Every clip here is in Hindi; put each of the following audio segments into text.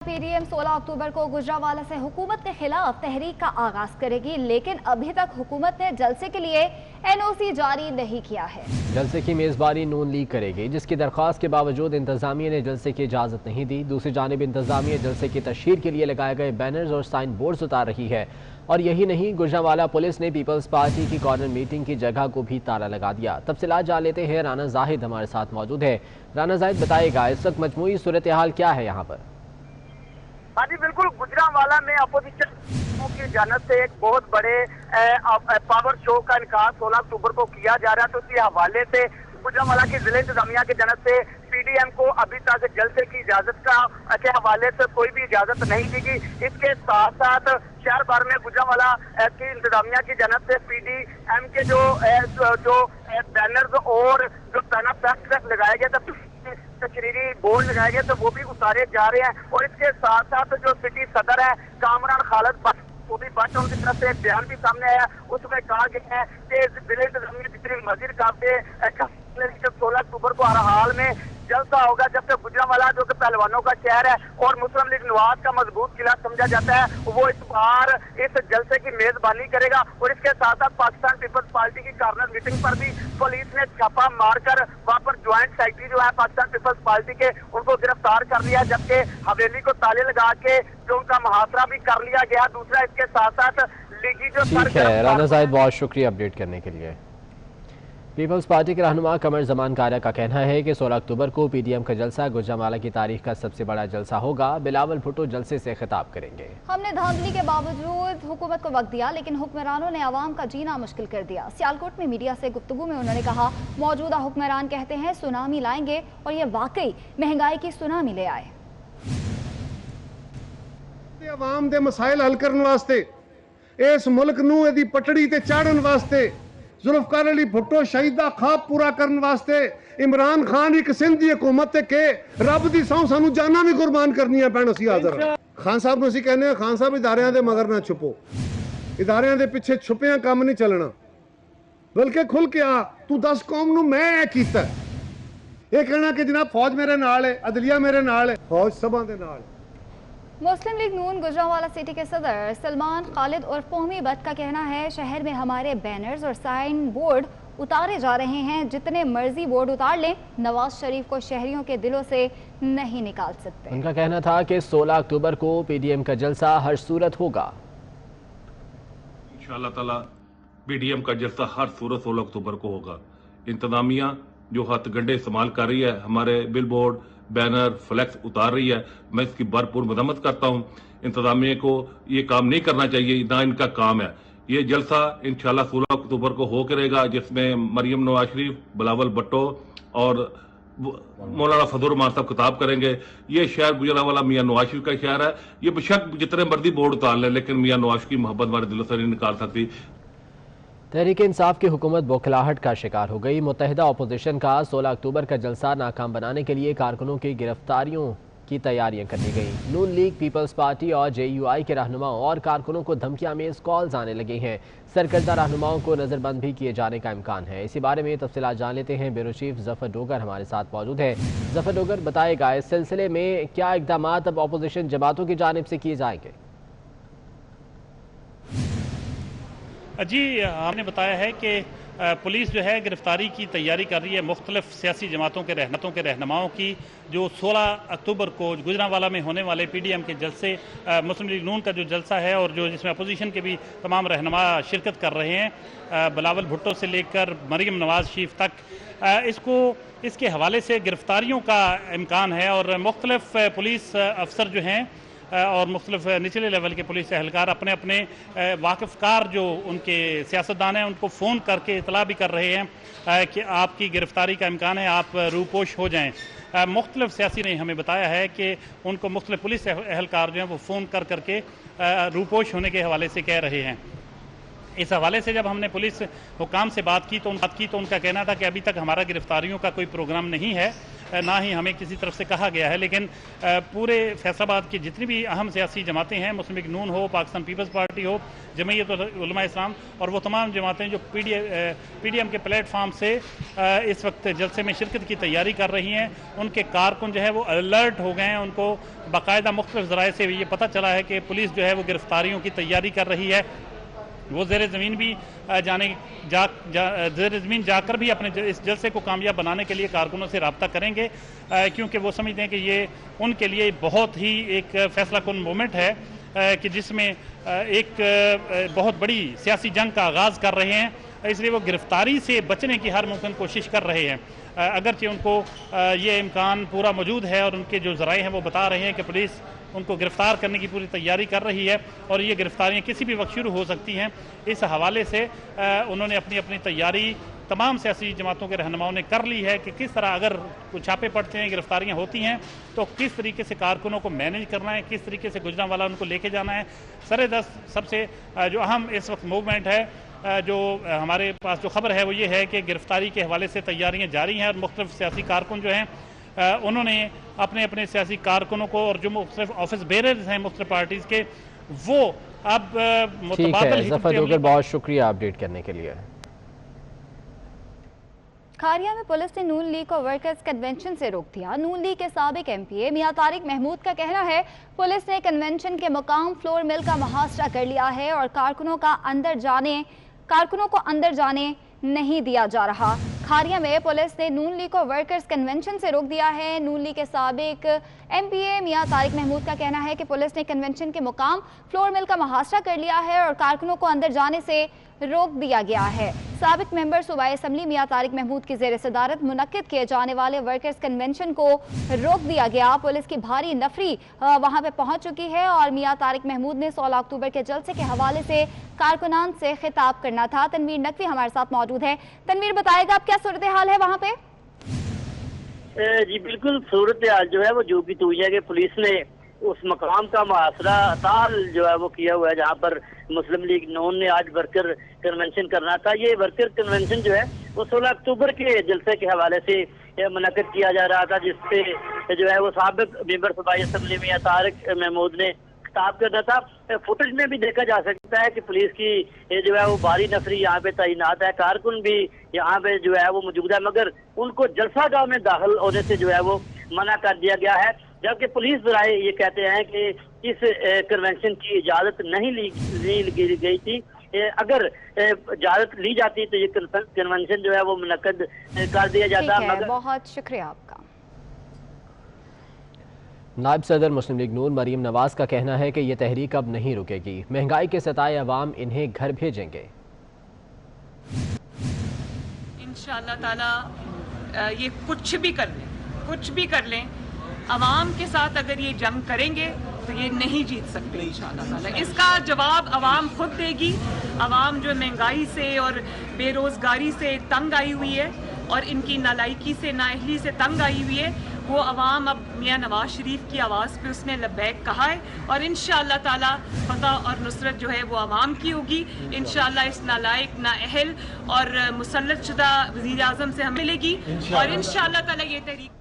पीडीएम 16 अक्टूबर को गुजरांवाला से हुकूमत के खिलाफ तहरीक का आगाज करेगी, लेकिन अभी तक हुकूमत ने जलसे के लिए एनओसी जारी नहीं किया है। जलसे की मेजबानी नून लीग करेगी, जिसकी दरख्वास्त के बावजूद इंतजामिया ने जलसे की इजाजत नहीं दी। दूसरी जानिब इंतजामिया जलसे की तशहीर के लिए लगाए गए बैनर्स और साइन बोर्ड्स उतार रही है। और यही नहीं, गुजरांवाला पुलिस ने पीपल्स पार्टी की कॉर्नर मीटिंग की जगह को भी ताला लगा दिया। तफसीलात जान लेते हैं, राना जाहिद हमारे साथ मौजूद है। राना जाहिद बताएगा, इस वक्त मजमूई सूरत हाल क्या है यहाँ पर? हाँ जी बिल्कुल, गुजरांवाला में अपोजिशन की जानब से एक बहुत बड़े पावर शो का इनकार 16 अक्टूबर को किया जा रहा है। तो इसी हवाले से गुजरांवाला की जिले इंतजामिया की जानब से पीडीएम को अभी तक जलसे की इजाजत के हवाले से कोई भी इजाजत नहीं दी गई। इसके साथ साथ शहर भर में गुजरांवाला की इंतजामिया की जानब से पीडीएम के जो बैनर्स और जो पैना फ्लैक्स लगाए गए थे, तकरीरी बोर्ड लगाए गए, तो वो भी उतारे जा रहे हैं। और इसके साथ साथ जो सिटी सदर है कामरान खालिद वो भी बादशाह की तरफ से एक बयान भी सामने आया। उसमें कहा गया है कि जिले इंतजामिया जितनी मजीद काफी 16 अक्टूबर को हर हाल में जलसा होगा, जबकि गुजरांवाला जो कि पहलवानों का शहर है और मुस्लिम लीग नवाज का मजबूत किला समझा जाता है, वो इस बार इस जलसे की मेजबानी करेगा। और इसके साथ साथ पाकिस्तान पीपल्स पार्टी की कॉर्नर मीटिंग पर भी पुलिस ने छापा मारकर वहां पर ज्वाइंट सेक्रेटरी जो है पाकिस्तान पीपल्स पार्टी के, उनको गिरफ्तार कर लिया, जबकि हवेली को ताले लगा के जो उनका मुहासरा भी कर लिया गया। दूसरा, इसके साथ साथ लीगी जो ठीक है राना जाहिद, बहुत शुक्रिया अपडेट करने के लिए। पीपल्स पार्टी के रहनुमा कमर जमान कारा का कहना है कि 16 अक्टूबर को पीडीएम का जलसा गुजरांवाला की तारीख का सबसे बड़ा जलसा होगा। बिलावल भुट्टो जलसे से खिताब करेंगे। हमने धांधली के बावजूद हुकूमत को वक्त दिया, लेकिन हुक्मरानों ने आवाम का जीना मुश्किल कर दिया। सियालकोट में मीडिया से गुफ्तगू में उन्होंने कहा, मौजूदा हुक्मरान कहते हैं सुनामी लाएंगे, और ये वाकई महंगाई की सुनामी ले आए। आवाम दे मसाइल हल करने वास्ते, इस मुल्क नूं इहदी पटड़ी ते चाढ़न वास्ते, जुल्फकार अली भुट्टो शहीद दा ख्वाब पूरा करने वास्ते इमरान खान एक सिंध दी हुकूमत के रब दी सौं सानू जाना भी कुर्बान करनियां पैण। असीं हाज़र हां। खान साहब नूं असीं कहने आ, खान साहब इदारियां दे मगर ना छुपो, इदारियां दे पिछे छुपिया काम नहीं चलना, बल्कि खुल के आ, तू दस कौम नूं मैं कीता। ये कहना कि जनाब फौज मेरे नाल है, अदलिया मेरे नाल है, फौज सभा दे नाल है। मुस्लिम लीग नून गुजरांवाला सिटी के सदर सलमान खालिद और फहमी भट्ट का कहना है, शहर में हमारे बैनर्स और साइन बोर्ड उतारे जा रहे हैं। जितने मर्जी बोर्ड उतार लें, नवाज शरीफ को शहरियों के दिलों से नहीं निकाल सकते। उनका कहना था कि 16 अक्टूबर को पीडीएम का जलसा हर सूरत होगा। इंशाअल्लाह ताला पीडीएम का जलसा हर सूरत 16 अक्टूबर को होगा। इंतजामिया जो हथगंडे इस्तेमाल कर रही है, हमारे बिल बोर्ड, बैनर, फ्लैक्स उतार रही है, मैं इसकी भरपूर मजम्मत करता हूँ। इंतजामिया को ये काम नहीं करना चाहिए, ना इनका काम है। ये जलसा इंशाल्लाह 16 अक्टूबर को हो करेगा, जिसमें मरियम नवाज शरीफ, बिलावल भुट्टो और मौलाना फजल रहमान साहब खिताब करेंगे। ये शहर गुजरांवाला मियां नवाज शरीफ का शहर है। ये बेशक जितने मर्जी बोर्ड उतार ले, लेकिन मियां नवाज की मोहब्बत हमारे दिलों से नहीं निकाल सकती। तहरीक इंसाफ की हुकूमत बौखलाहट का शिकार हो गई। मुत्तहिदा अपोजिशन का 16 अक्टूबर का जलसा नाकाम बनाने के लिए कारकुनों की गिरफ्तारियों की तैयारियां कर ली गई। नून लीग, पीपल्स पार्टी और जेयूआई के रहनुमाओं और कारकुनों को धमकियां में कॉल्स आने लगे हैं। सरकर्दा रहनुमाओं को नजरबंद भी किए जाने का इम्कान है। इसी बारे में तफसीलात जान लेते हैं। ब्यूरो चीफ जफर डोगर हमारे साथ मौजूद है। जफर डोगर, बताएगा इस सिलसिले में क्या इकदाम अब अपोजिशन जमातों की जानिब से किए जाएंगे? जी, हमने बताया है कि पुलिस जो है गिरफ्तारी की तैयारी कर रही है मुख्तलिफ सियासी जमातों के रहनुमाओं की, जो 16 अक्टूबर को गुजरांवाला में होने वाले पीडीएम के जलसे, मुस्लिम लीग नून का जो जलसा है और जो जिसमें अपोजिशन के भी तमाम रहनुमा शिरकत कर रहे हैं, बिलावल भुट्टो से लेकर मरियम नवाज शरीफ तक, इसके हवाले से गिरफ्तारियों का इम्कान है। और मुख्तलिफ पुलिस अफसर जो हैं और मुख्तलिफ निचले लेवल के पुलिस एहलकार अपने अपने वाकिफ़कार जो उनके सियासतदान हैं उनको फ़ोन करके इतला भी कर रहे हैं कि आपकी गिरफ्तारी का इम्कान है, आप रूपोश हो जाएँ। मुख्तलिफ सियासी ने हमें बताया है कि उनको मुख्तलिफ पुलिस एहलकार जो हैं वो फ़ोन करके रूपोश होने के हवाले से कह रहे हैं। इस हवाले से जब हमने पुलिस हुकाम से बात की तो उनका कहना था कि अभी तक हमारा गिरफ्तारियों का कोई प्रोग्राम नहीं है, ना ही हमें किसी तरफ से कहा गया है। लेकिन पूरे फैसलाबाद की जितनी भी अहम सियासी जमातें हैं, मुस्लिम लीग नून हो, पाकिस्तान पीपल्स पार्टी हो, जमीयत उलमा इस्लाम और वो तमाम जमातें जो पीडीएम के प्लेटफार्म से इस वक्त जलसे में शिरकत की तैयारी कर रही हैं, उनके कारकुन जो है वो अलर्ट हो गए हैं। उनको बाकायदा मुख्तलिफ ज़राए से ये पता चला है कि पुलिस जो है वो गिरफ्तारियों की तैयारी कर रही है। वो ज़ेर ज़मीन भी ज़ेर ज़मीन जाकर भी अपने इस जलसे को कामयाब बनाने के लिए कारकुनों से रब्ता करेंगे, क्योंकि वो समझते हैं कि ये उनके लिए बहुत ही एक फैसला कुन मोमेंट है कि जिसमें एक बहुत बड़ी सियासी जंग का आगाज़ कर रहे हैं। इसलिए वो गिरफ्तारी से बचने की हर मुमकिन कोशिश कर रहे हैं, अगरचे उनको ये इम्कान पूरा मौजूद है और उनके जो ज़राए हैं वो बता रहे हैं कि पुलिस उनको गिरफ्तार करने की पूरी तैयारी कर रही है और ये गिरफ्तारियाँ किसी भी वक्त शुरू हो सकती हैं। इस हवाले से उन्होंने अपनी अपनी तैयारी तमाम सियासी जमातों के रहनुमाओं ने कर ली है कि किस तरह अगर कुछ छापे पड़ते हैं, गिरफ्तारियाँ होती हैं तो किस तरीके से कारकुनों को मैनेज करना है, किस तरीके से गुजरांवाला उनको लेके जाना है। सरेदस्त सबसे जो अहम इस वक्त मूवमेंट है, जो हमारे पास जो खबर है वो ये है कि गिरफ्तारी के हवाले से तैयारियाँ जारी हैं और मुख्तलिफ सियासी कारकुन जो हैं उन्होंने अपने अपने सियासी कारकुनों को और जो मुख्तलिफ ऑफिस बेरर्स हैं मुख्तलिफ पार्टीज़ के, वो अब मुतबादिल। बहुत शुक्रिया अपडेट करने के लिए। खारिया में पुलिस ने नून लीग को वर्कर्स कन्वेंशन से रोक दिया। नून लीग के साबिक एमपीए मियां तारिक महमूद का कहना है पुलिस ने कन्वेंशन के मुकाम फ्लोर मिल का मुहासरा कर लिया है और कारकुनों को अंदर जाने नहीं दिया जा रहा। खारिया में पुलिस ने नून लीग को वर्कर्स कन्वेंशन से रोक दिया है। नून लीग के साबिक एमपीए मियां तारिक महमूद का कहना है कि पुलिस ने कन्वेंशन के मुकाम फ्लोर मिल का मुहासरा कर लिया है और कारकुनों को अंदर जाने से रोक दिया गया है। साबिक मेंबर सूबाई असम्बली मियां तारिक महमूद की ज़ेर सदारत मुनक्किद किए जाने वाले वर्कर्स कन्वेंशन को रोक दिया गया। पुलिस की भारी नफरी वहां पे पहुंच चुकी है और मियां तारिक महमूद ने 16 अक्टूबर के जलसे के हवाले से कारकुनान से खिताब करना था। तनवीर नकवी हमारे साथ मौजूद है। तनवीर, बताएगा अब क्या सूरत हाल है वहाँ पे? जी बिल्कुल, सूरत हाल जो है वो जो भी तू है कि पुलिस ने उस मकाम का मुहासरा ताल जो है वो किया हुआ है जहाँ पर मुस्लिम लीग नून ने आज वर्कर कन्वेंशन करना था। ये वर्कर कन्वेंशन जो है वो 16 अक्टूबर के जलसे के हवाले से मुनक्किद किया जा रहा था, जिससे जो है वो साबिक मेंबर सूबाई असम्बली मियां तारिक महमूद ने खिताब करना था। फुटेज में भी देखा जा सकता है कि पुलिस की जो है वो भारी नफरी यहाँ पे तैनात है, कारकुन भी यहाँ पे जो है वो मौजूद है, मगर उनको जलसागाह में दाखिल होने से जो है वो मना कर दिया गया है। जबकि पुलिस राय ये कहते हैं कि इस कन्वेंशन की इजाजत नहीं ली गई थी। अगर इजाजत ली जाती तो ये कन्वेंशन जो है वो मुनक्किद कर दिया जाता। मगर बहुत शुक्रिया आपका। नायब सदर मुस्लिम लीग नून मरीम नवाज का कहना है कि ये तहरीक अब नहीं रुकेगी। महंगाई के सताए अवाम इन्हें घर भेजेंगे। इंशाअल्लाह ताला ये कुछ भी कर लें, अवाम के साथ अगर ये जंग करेंगे तो ये नहीं जीत सकते इंशाअल्लाह ताला। इसका जवाब अवाम खुद देगी। अवाम जो महंगाई से और बेरोज़गारी से तंग आई हुई है और इनकी नालायकी से, नाअहली से तंग आई हुई है, वो अवाम अब मियां नवाज शरीफ की आवाज़ पे उसने लब्बैक कहा है और इंशाअल्लाह ताला फतह और नुसरत जो है वो अवाम की होगी। इंशाअल्लाह इस नालायक, नाअहल और मुसल्लत शुदा वज़ीर आज़म से हमें मिलेगी और इंशाअल्लाह ताला ये तहरीक।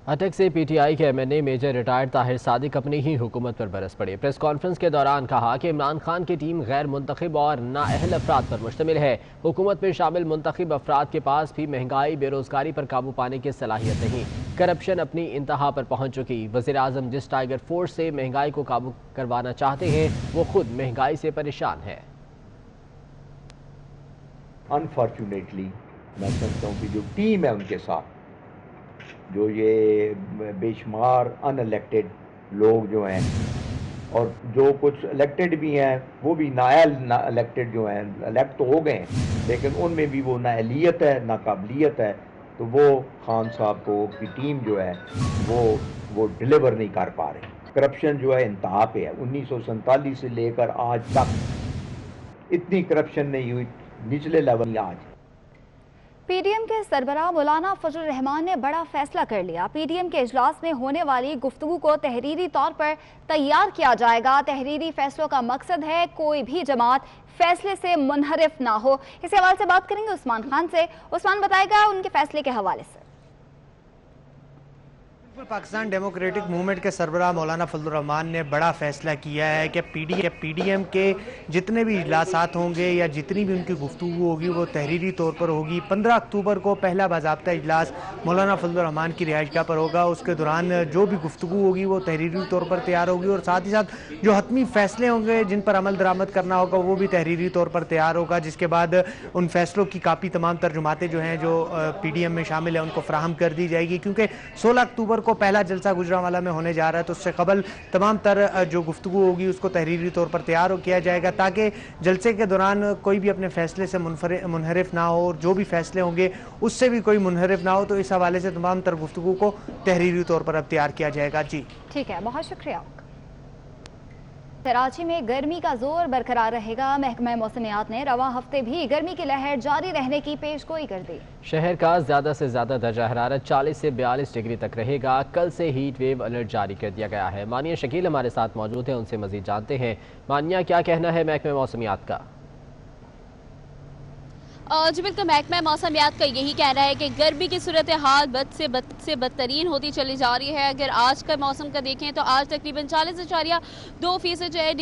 अटक से पीटीआई के MNA major retired Tahir Sadiq अपनी ही हुकूमत पर बरस पड़े। प्रेस कॉन्फ्रेंस के दौरान कहा कि इमरान खान की टीम गैर मुंतखब और नाअहल अफराद पर मुश्तमिल है। हुकूमत में शामिल मुंतखब अफराद के पास भी महंगाई, बेरोजगारी पर काबू पाने की सलाहियत नहीं। करप्शन अपनी इंतहा पर पहुंच चुकी। वज़ीर आज़म जिस टाइगर फोर्स से महंगाई को काबू करवाना चाहते हैं वो खुद महंगाई से परेशान है। अनफॉर्चुनेटली मैं समझता हूँ कि जो टीम है उनके साथ जो ये बेशुमार अनइलेक्टेड लोग जो हैं और जो कुछ इलेक्टेड भी हैं वो भी इलेक्टेड जो हैं, इलेक्ट तो हो गए हैं लेकिन उनमें भी वो नाअहलियत है, नाकाबिलियत है, तो वो खान साहब को की टीम जो है वो डिलीवर नहीं कर पा रही। करप्शन जो है इंतहा पे है। 1947 से लेकर आज तक इतनी करप्शन नहीं हुई निचले लेवल में आज। पीडीएम के सरबराह मौलाना फजल रहमान ने बड़ा फैसला कर लिया। पीडीएम के इजलास में होने वाली गुफ्तगू को तहरीरी तौर पर तैयार किया जाएगा। तहरीरी फैसलों का मकसद है कोई भी जमात फैसले से मुनहरिफ ना हो। इस हवाले से बात करेंगे उस्मान खान से। उस्मान बताएगा उनके फैसले के हवाले से। पाकिस्तान डेमोक्रेटिक मूवमेंट के सरबराह मौलाना फजल रहमान ने बड़ा फैसला किया है कि पीडीएम के जितने भी इजलासात होंगे या जितनी भी उनकी गुफ्तगू होगी वो तहरीरी तौर पर होगी। 15 अक्टूबर को पहला बाज़ाब्ता इजलास मौलाना फजल रहमान की रिहाइशगाह पर होगा। उसके दौरान जो भी गुफ्तगू होगी वो तहरीरी तौर पर तैयार होगी और साथ ही साथ जो हतमी फैसले होंगे जिन पर अमल दरामद करना होगा वो भी तहरीरी तौर पर तैयार होगा, जिसके बाद उन फैसलों की कापी तमाम तर्जुमातें जो हैं जो पीडीएम में शामिल है उनको फराहम कर दी जाएगी। क्योंकि 16 अक्टूबर को पहला जलसा गुजरांवाला में होने जा रहा है, तो उससे कबल तमाम तर जो गुफ्तगू होगी उसको तहरीरी तौर पर तैयार किया जाएगा ताकि जलसे के दौरान कोई भी अपने फैसले से मुनहरिफ ना हो और जो भी फैसले होंगे उससे भी कोई मुनहरिफ ना हो। तो इस हवाले से तमाम तर गुफ्तगू को तहरीरी तौर पर अब तैयार किया जाएगा। जी ठीक है, बहुत शुक्रिया। कराची में गर्मी का जोर बरकरार रहेगा। महकमा मौसमियात ने रवा हफ्ते भी गर्मी की लहर जारी रहने की पेशगोई कर दी। शहर का ज्यादा से ज्यादा दर्जा हरारत 40 से 42 डिग्री तक रहेगा। कल से हीट वेव अलर्ट जारी कर दिया गया है। मानिया शकील हमारे साथ मौजूद है, उनसे मजीद जानते हैं। मानिया, क्या कहना है महकमा मौसमियात का? जी बिल्कुल, महकमा मौसमियात का यही कहना है कि गर्मी की सूरत हाल बद से बदतरीन होती चली जा रही है। अगर आज का मौसम का देखें तो आज तकरीबन 40.2% जो है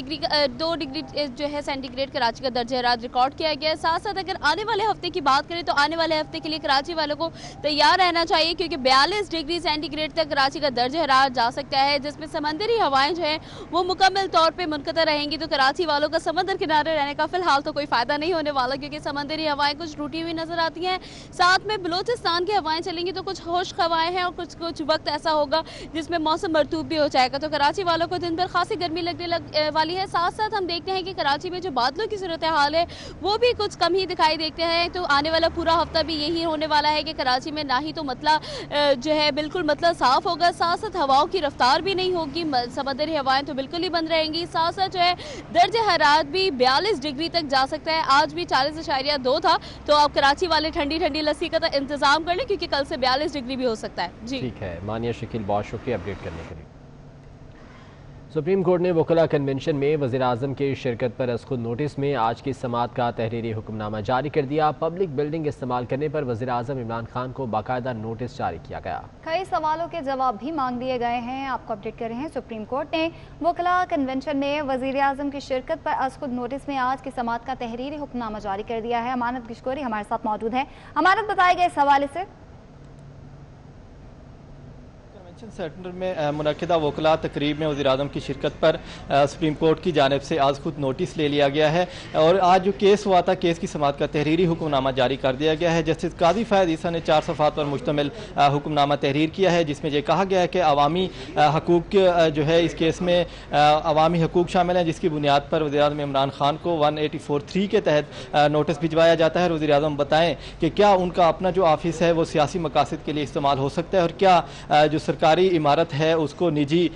2 डिग्री जो है सेंटीग्रेड कराची का दर्जा हरारत रिकॉर्ड किया गया है। साथ साथ अगर आने वाले हफ्ते की बात करें तो आने वाले हफ्ते के लिए कराची वालों को तैयार रहना चाहिए, क्योंकि 42 डिग्री सेंटीग्रेड तक कराची का दर्जा हरारत जा सकता है, जिसमें समंदरी हवाएं जो हैं वो मुकम्मल तौर पर मुनक़ता रहेंगी। तो कराची वालों का समंदर किनारे रहने का फिलहाल तो कोई फ़ायदा नहीं होने वाला, क्योंकि समंदरी हवाएं कुछ टूटी हुई नजर आती हैं। साथ में बलूचिस्तान की हवाएं चलेंगी तो कुछ खुश्क हवाएं हैं और कुछ वक्त ऐसा होगा जिसमें मौसम मरतूब भी हो जाएगा। तो कराची वालों को दिन भर खासी गर्मी लगने वाली है। साथ साथ हम देखते हैं कि कराची में जो बादलों की सूरत हाल है वो भी कुछ कम ही दिखाई देते हैं। तो आने वाला पूरा हफ्ता भी यही होने वाला है कि कराची में ना ही तो मतला जो है बिल्कुल मतला साफ होगा, साथ साथ हवाओं की रफ्तार भी नहीं होगी, समंदरी हवाएं तो बिल्कुल ही बंद रहेंगी। साथ साथ जो है दर्जा हरारत भी 42 डिग्री तक जा सकता है। आज भी 40.2 था, तो अब कराची वाले ठंडी ठंडी लस्सी का तो इंतजाम कर लें, क्योंकि कल से 42 डिग्री भी हो सकता है। जी ठीक है मानिया शकील, बहुत शुक्रिया अपडेट करने के लिए। सुप्रीम कोर्ट ने वकला कन्वेंशन में वज़ीर-ए-आज़म की शिरकत पर अज़ खुद नोटिस में आज की समाअत का तहरीरी हुक्मनामा जारी कर दिया। पब्लिक बिल्डिंग इस्तेमाल करने पर वज़ीर-ए-आज़म इमरान खान को बाकायदा नोटिस जारी किया गया। कई सवालों के जवाब भी मांग लिए गए हैं। आपको अपडेट कर रहे हैं। सुप्रीम कोर्ट ने वकला कन्वेंशन में वज़ीर-ए-आज़म की शिरकत पर अज़ खुद नोटिस में आज की समाअत का तहरीरी हुक्मनामा जारी कर दिया है। अमानत गिशकोरी हमारे साथ मौजूद है। अमानत, बताएगा इस हवाले से। सेंटर में मुनक़िदा वकला तकरीब में वज़ीर-ए-आज़म की शिरकत पर सुप्रीम कोर्ट की जानिब से आज खुद नोटिस ले लिया गया है और आज जो केस हुआ था केस की समाअत का तहरीरी हुक्मनामा जारी कर दिया गया है। जस्टिस काजी फ़ैज़ ईसा ने 4 सफ़हात पर मुश्तमिल हुक्मनामा तहरीर किया है, जिसमें यह कहा गया है कि अवामी हकूक़ जो है इस केस में अवामी हकूक़ शामिल हैं, जिसकी बुनियाद पर वज़ीर-ए-आज़म इमरान खान को 184(3) के तहत नोटिस भिजवाया जाता है। और वज़ीर-ए-आज़म बताएँ कि क्या उनका अपना जो ऑफिस है वो सियासी मकासद के लिए इस्तेमाल हो सकता है और क्या जो सरकारी इमारत है उसको निजी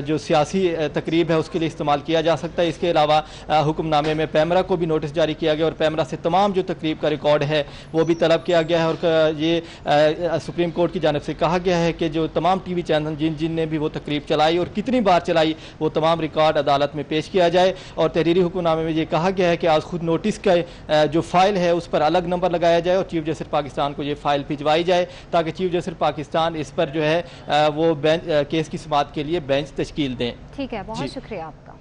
जो सियासी तकरीब है उसके लिए इस्तेमाल किया जा सकता है। इसके अलावा हुक्मनामे में पैमरा को भी नोटिस जारी किया गया और पैमरा से तमाम जो तकरीब का रिकॉर्ड है वो भी तलब किया गया है। और ये सुप्रीम कोर्ट की जानिब से कहा गया है कि जो तमाम टीवी चैनल जिन ने भी वो तकरीब चलाई और कितनी बार चलाई वो तमाम रिकॉर्ड अदालत में पेश किया जाए। और तहरीरी हुक्मनामे में ये कहा गया है कि आज खुद नोटिस का जो फाइल है उस पर अलग नंबर लगाया जाए और चीफ जस्टिस पाकिस्तान को ये फाइल भिजवाई जाए ताकि चीफ जस्टिस पाकिस्तान इस पर जो है वो केस की समाअत के लिए बेंच तश्कील दें। ठीक है, बहुत शुक्रिया आपका।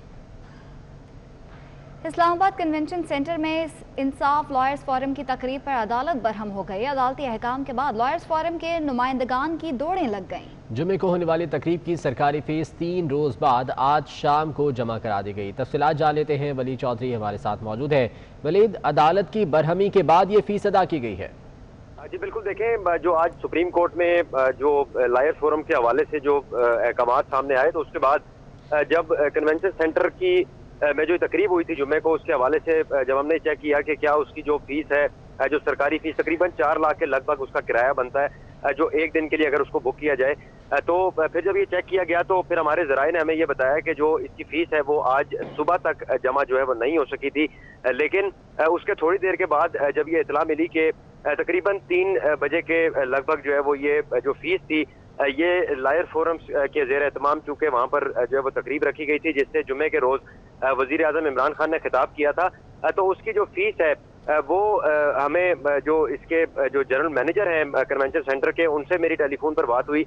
इस्लामाबाद कन्वेंशन सेंटर में इंसाफ लॉयर्स फोरम की तकरीब पर अदालत बरहम हो गई। अदालती अहकाम के बाद लॉयर्स फोरम के नुमाइंदगान की दौड़ें लग गईं। जुमे को होने वाली तकरीब की सरकारी फीस 3 रोज बाद आज शाम को जमा करा दी गई। तफसीलात जान लेते हैं, वलीद चौधरी हमारे साथ मौजूद है। वलीद, अदालत की बरहमी के बाद ये फीस अदा की गई है? जी बिल्कुल, देखें जो आज सुप्रीम कोर्ट में जो लॉयर्स फोरम के हवाले से जो अहकाम सामने आए तो उसके बाद जब कन्वेंशन सेंटर की में जो तकरीब हुई थी जुम्मे को, उसके हवाले से जब हमने चेक किया कि क्या उसकी जो फीस है जो सरकारी फीस तकरीबन 4 लाख के लगभग उसका किराया बनता है जो एक दिन के लिए अगर उसको बुक किया जाए तो फिर जब ये चेक किया गया तो फिर हमारे ज़राए ने हमें ये बताया कि जो इसकी फीस है वो आज सुबह तक जमा जो है वो नहीं हो सकी थी, लेकिन उसके थोड़ी देर के बाद जब ये इतला मिली कि तकरीबन 3 बजे के लगभग जो है वो ये जो फीस थी ये लायर फोरम के ज़ेर एहतमाम चूँकि वहाँ पर जो है वो तकरीब रखी गई थी जिससे जुमे के रोज़ वज़ीर आज़म इमरान खान ने खिताब किया था, तो उसकी जो फीस है वो हमें जो इसके जो जनरल मैनेजर हैं कन्वेंशन सेंटर के उनसे मेरी टेलीफोन पर बात हुई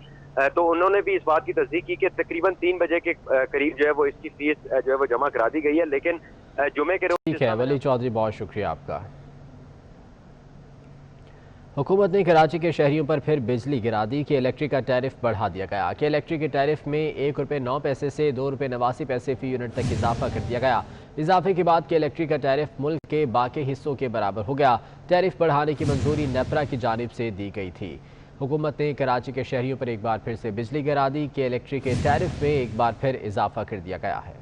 तो उन्होंने भी इस बात की तस्दीक की कि तकरीबन 3 बजे के करीब जो है वो इसकी फीस जो है वो जमा करा दी गई है, लेकिन जुमे के रोज़। ठीक है वली चौधरी, बहुत शुक्रिया आपका। हुकूमत ने कराची के शहरियों पर फिर बिजली गिरा दी कि इलेक्ट्रिक का टैरिफ बढ़ा दिया गया कि इलेक्ट्रिक के टैरिफ में ₹1.09 से ₹2.89 फी यूनिट तक इजाफा कर दिया गया। इजाफे के बाद कि इलेक्ट्रिक का टैरिफ मुल्क के बाकी हिस्सों के बराबर हो गया। टैरिफ बढ़ाने की मंजूरी नेपरा की जानिब से दी गई थी। हुकूमत ने कराची के शहरियों पर एक बार फिर से बिजली गिरा दी कि इलेक्ट्रिक के टैरिफ में एक बार फिर इजाफा कर दिया गया है।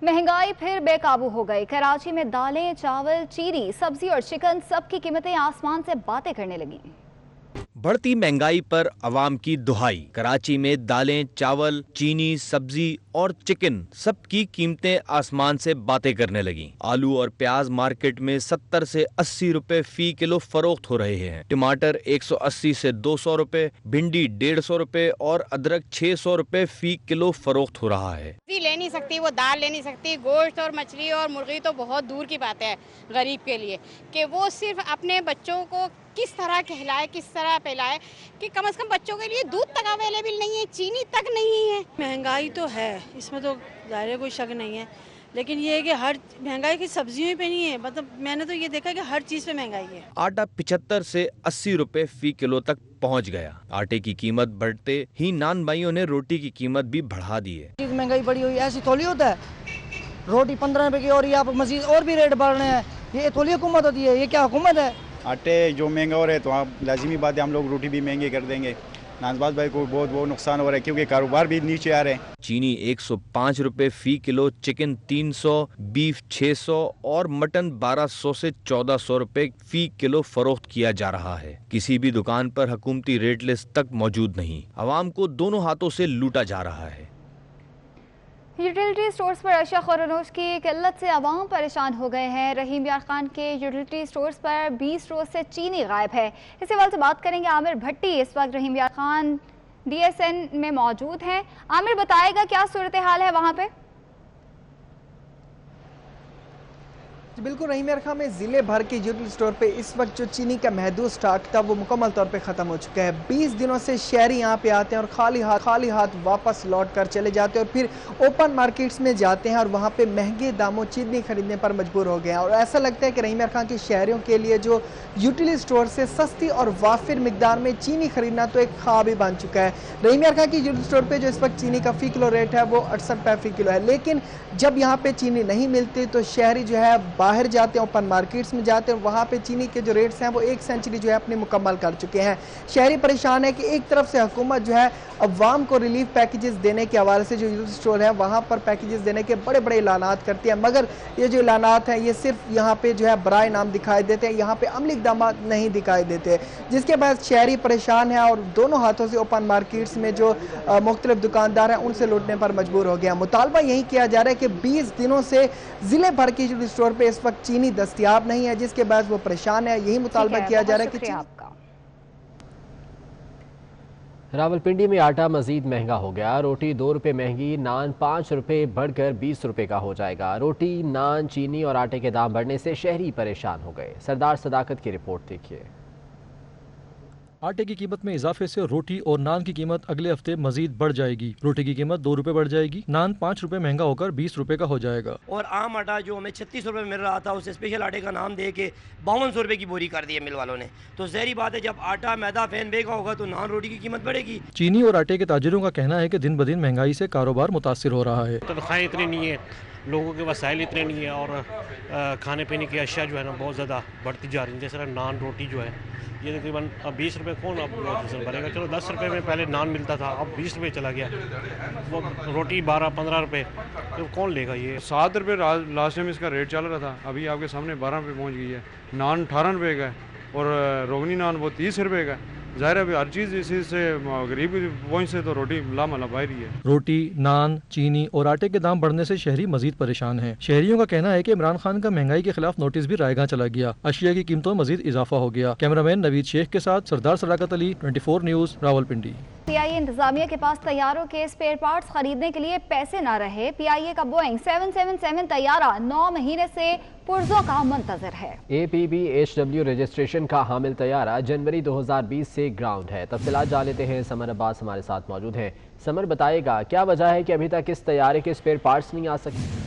महंगाई फिर बेकाबू हो गई। कराची में दालें, चावल, चीनी, सब्जी और चिकन सबकी कीमतें आसमान से बातें करने लगी। बढ़ती महंगाई पर अवाम की दुहाई। कराची में दालें, चावल, चीनी, सब्जी और चिकन सबकी कीमतें आसमान से बातें करने लगी। आलू और प्याज मार्केट में 70 से 80 रुपए फी किलो फरोख्त हो रहे हैं। टमाटर 180 से 200 रुपए, भिंडी 150 रुपए और अदरक 600 रुपए फी किलो फरोख्त हो रहा है। ले नहीं सकती, वो दाल ले नहीं सकती, गोश्त और मछली और मुर्गी तो बहुत दूर की बात है गरीब के लिए, कि वो सिर्फ अपने बच्चों को किस तरह खिलाए, किस तरह पिलाए, कि कम से कम बच्चों के लिए दूध तक अवेलेबल नहीं है, चीनी तक नहीं है। महंगाई तो है, इसमें तो ज़ाहिर कोई शक नहीं है, लेकिन ये है कि हर महंगाई की सब्जियों पे नहीं है, मतलब मैंने तो ये देखा कि हर चीज़ पे महंगाई है। आटा 75 से 80 रुपए फी किलो तक पहुंच गया। आटे की कीमत बढ़ते ही नान भाइयों ने रोटी की कीमत भी बढ़ा दी है। महंगाई बढ़ी हुई ऐसी थोड़ी होता है, रोटी 15 रुपए की और यहाँ पर मजीद और भी रेट बढ़ रहे हैं, ये थोड़ी हुकूमत होती है, ये क्या हुकूमत है? आटे जो महंगा हो रहे हैं तो आप लाजिमी बात है हम लोग रोटी भी महंगी कर देंगे। नाजबाज भाई को बहुत नुकसान हो रहा है क्योंकि कारोबार भी नीचे आ रहे हैं। चीनी 105 रुपए फी किलो, चिकन 300, बीफ 600 और मटन 1200 से 1400 रुपए फी किलो फरोख्त किया जा रहा है। किसी भी दुकान पर हुकूमती रेट लिस्ट तक मौजूद नहीं। आवाम को दोनों हाथों से लूटा जा रहा है। यूटिलिटी स्टोर्स पर अशिया खौरनोश की किल्लत से अवाम परेशान हो गए हैं। रहीम यार खान के यूटिलिटी स्टोर्स पर 20 रोज से चीनी गायब है। इस सवाल से बात करेंगे आमिर भट्टी। इस वक्त रहीम यार खान DSN में मौजूद हैं। आमिर बताएगा क्या सूरत हाल है वहाँ पे? बिल्कुल रहीम यार खान में ज़िले भर के यूटिलिटी स्टोर पे इस वक्त जो चीनी का महदूद स्टॉक था वो मुकम्मल तौर पे ख़त्म हो चुका है। 20 दिनों से शहरी यहाँ पे आते हैं और खाली हाथ वापस लौट कर चले जाते हैं और फिर ओपन मार्केट्स में जाते हैं और वहाँ पे महंगे दामों चीनी खरीदने पर मजबूर हो गए हैं। और ऐसा लगता है कि रहीम यार खान के शहरियों के लिए जो यूटिलिटी स्टोर से सस्ती और वाफिर मिकदार में चीनी खरीदना तो एक ख्वाब ही बन चुका है। रहीम यार खान की यूटिलिटी स्टोर पर जो इस वक्त चीनी का फ़ी किलो रेट है वो 68 रुपये फ़ी किलो है, लेकिन जब यहाँ पे चीनी नहीं मिलती तो शहरी जो है बाहर जाते हैं, ओपन मार्केट्स में जाते हैं, वहाँ पे चीनी के जो रेट्स हैं वो 1 सेंचुरी जो है अपने मुकम्मल कर चुके हैं। शहरी परेशान है कि एक तरफ से हुकूमत जो है अवाम को रिलीफ पैकेजेस देने के हवाले से जो यूटिलिटी स्टोर है वहाँ पर पैकेजेस देने के बड़े बड़े ऐलानात करती है, मगर ये जो ऐलानात हैं ये सिर्फ यहाँ पे जो है बराए नाम दिखाई देते हैं, यहाँ पे अमली इक़दाम नहीं दिखाई देते, जिसके बाद शहरी परेशान है और दोनों हाथों से ओपन मार्केट्स में जो मुख्तलिफ दुकानदार हैं उनसे लूटने पर मजबूर हो गया। मुतालबा यही किया जा रहा है कि 20 दिनों से ज़िले भर के यूटिलिटी स्टोर पर इस वक्त चीनी दस्तयाब नहीं है, जिसके बाद वो परेशान है। यही मुतालबा किया जा रहा है कि रावलपिंडी में आटा मजीद महंगा हो गया। रोटी 2 रुपये महंगी, नान 5 रुपये बढ़कर 20 रुपये का हो जाएगा। रोटी, नान, चीनी और आटे के दाम बढ़ने से शहरी परेशान हो गए। सरदार सदाकत की रिपोर्ट देखिए। आटे की कीमत में इजाफे से रोटी और नान की कीमत अगले हफ्ते मजीद बढ़ जाएगी। रोटी की कीमत 2 रुपए बढ़ जाएगी, नान 5 रुपए महंगा होकर 20 रुपए का हो जाएगा। और आम आटा जो हमें 36 रुपए मिल रहा था उसे स्पेशल आटे का नाम दे के 5200 रुपए की बोरी कर दी है मिल वालों ने। तो ज़ाहिर बात है जब आटा मैदा फैन बेगा होगा तो नान रोटी की कीमत बढ़ेगी। चीनी और आटे के ताजिरों का कहना है कि दिन ब दिन महंगाई से कारोबार मुतासिर हो रहा है। तनख्वाहें इतनी नहीं है, लोगों के वसाइल इतने नहीं है और खाने पीने की अशिया जो है ना बहुत ज़्यादा बढ़ती जा रही है। जैसे नान रोटी जो है ये तकरीबन अब 20 रुपये कौन अब भरेगा। चलो 10 रुपये में पहले नान मिलता था, अब 20 रुपये चला गया। वो रोटी 12-15 रुपये, तो कौन लेगा ये। 7 रुपये लास्ट टाइम इसका रेट चल रहा था, अभी आपके सामने 12 रुपये पहुँच गई है। नान 18 रुपये का है और रोगनी नान वो 30 रुपए का। ज़ाहिर है अभी हर चीज़ इसी से गरीब पहुँच से तो रोटी लामला बाहर ही है। रोटी, नान, चीनी और आटे के दाम बढ़ने से शहरी मजीद परेशान हैं। शहरियों का कहना है कि इमरान खान का महंगाई के खिलाफ नोटिस भी रायगा चला गया। अशिया की कीमतों में मजीद इजाफा हो गया। कैमरामैन नवीद शेख के साथ सरदार सदाकत अली, 24 न्यूज़, रावलपिंडी। पीआईए इंतजामिया के पास तैयारों के स्पेयर पार्ट्स खरीदने के लिए पैसे न रहे। पीआईए का बोइंग 777 तैयारा 9 महीने से पुर्जों का मुंतजर है। APB-HW रजिस्ट्रेशन का हामिल तैयारा जनवरी 2020 से ग्राउंड है। तफसीलात जान लेते हैं, समर अब्बास हमारे साथ मौजूद हैं। समर, बताएगा क्या वजह है कि अभी तक इस तैयारे के स्पेयर पार्ट्स नहीं आ सके?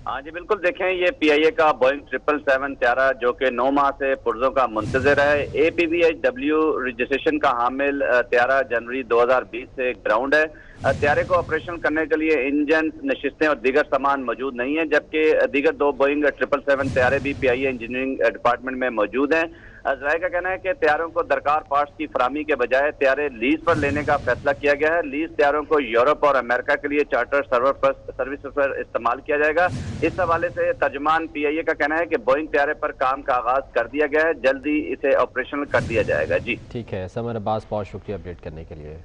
हाँ जी बिल्कुल, देखें ये पीआईए का बोइंग 777 तैयारा जो कि 9 माह से पुर्जों का मुंतजर है। APB-HW रजिस्ट्रेशन का हामिल तैयारा जनवरी 2020 से ग्राउंड है। तैयारे को ऑपरेशन करने के लिए इंजन, नशिस्तें और दीगर सामान मौजूद नहीं है, जबकि दीगर 2 बोइंग 777 तैयारे भी पीआईए इंजीनियरिंग डिपार्टमेंट में मौजूद हैं। ज़राए का कहना है कि तैयारों को दरकार पार्ट्स की फरामी के बजाय तैयारे लीज पर लेने का फैसला किया गया है। लीज तैयारों को यूरोप और अमेरिका के लिए चार्टर सर्विस पर इस्तेमाल किया जाएगा। इस हवाले से तर्जुमान पीआईए का कहना है कि बोइंग तैयारे पर काम का आगाज कर दिया गया है, जल्दी इसे ऑपरेशनल कर दिया जाएगा। जी ठीक है, समर अब्बास, बहुत शुक्रिया अपडेट करने के लिए।